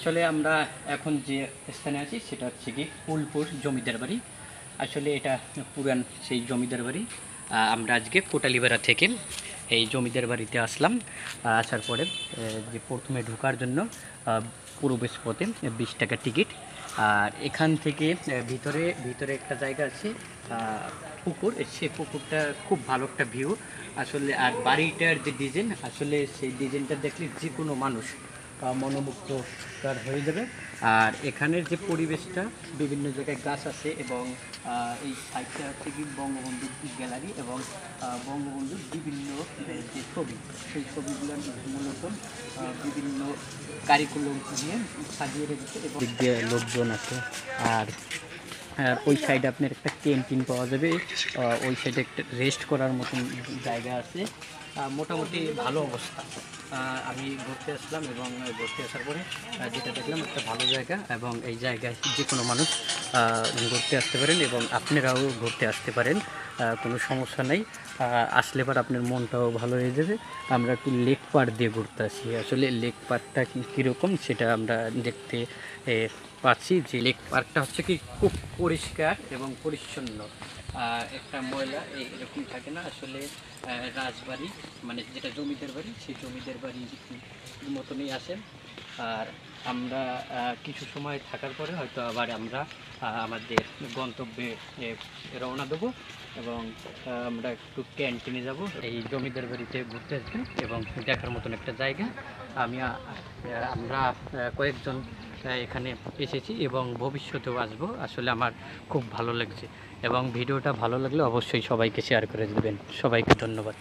আসলে আমরা এখন যে স্থানে আছি সেটা হচ্ছে কি ফুলপুর জমিদার বাড়ি। আসলে এটা পুরান সেই জমিদার বাড়ি। আমরা আজকে কোটালীপাড়া থেকে এই জমিদার বাড়িতে আসলাম। আসার পরে যে প্রথমে ঢোকার জন্য প্রবেশ পথে 20 টাকা টিকিট। আর এখান থেকে ভিতরে ভিতরে একটা জায়গা আছে পুকুর, সেই পুকুরটা খুব ভালো একটা ভিউ আসলে। আর বাড়িটার যে ডিজাইন, আসলে সেই ডিজাইনটা দেখলে যে কোনো মানুষ মনোমুগ্ধকর হয়ে যাবে। আর এখানের যে পরিবেশটা, বিভিন্ন জায়গায় গাছ আছে এবং এই সাইডটা হচ্ছে কি বঙ্গবন্ধুর গ্যালারি এবং বঙ্গবন্ধুর বিভিন্ন যে ছবি, সেই ছবিগুলো মূলত বিভিন্ন কারিকুলাম দিয়ে সাজিয়ে রেখেছে এবং দিক দিয়ে লোকজন আছে। আর ওই সাইডে আপনার একটা ক্যান্টিন পাওয়া যাবে, ওই সাইডে একটা রেস্ট করার মতন জায়গা আছে। মোটামুটি ভালো অবস্থা। আমি ঘুরতে আসলাম এবং ঘুরতে আসার পরে যেটা দেখলাম একটা ভালো জায়গা, এবং এই জায়গায় যে কোনো মানুষ ঘুরতে আসতে পারেন এবং আপনারাও ঘুরতে আসতে পারেন, কোনো সমস্যা নেই। আসলে পর আপনার মনটাও ভালো হয়ে যাবে। আমরা একটু লেক পার্ক দিয়ে ঘুরতে আসি। আসলে লেক পার্কটা কীরকম সেটা আমরা দেখতে পাচ্ছি। যে লেক পার্কটা হচ্ছে কি খুব পরিষ্কার এবং পরিচ্ছন্ন। একটা ময়লা এরকম থাকে না আসলে। রাজবাড়ি মানে যেটা জমিদার বাড়ি, সেই জমিদার বাড়ির মতনই আসে। আর আমরা কিছু সময় থাকার পরে হয়তো আবার আমরা আমাদের গন্তব্যে রওনা দেবো এবং আমরা একটু ক্যান্টিনে যাব। এই জমিদার বাড়িতে ঘুরতে আসবেন এবং দেখার মতন একটা জায়গা। আমরা কয়েকজন এখানে এসেছি এবং ভবিষ্যতেও আসবো। আসলে আমার খুব ভালো লাগছে এবং ভিডিওটা ভালো লাগলে অবশ্যই সবাইকে শেয়ার করে দেবেন। সবাইকে ধন্যবাদ।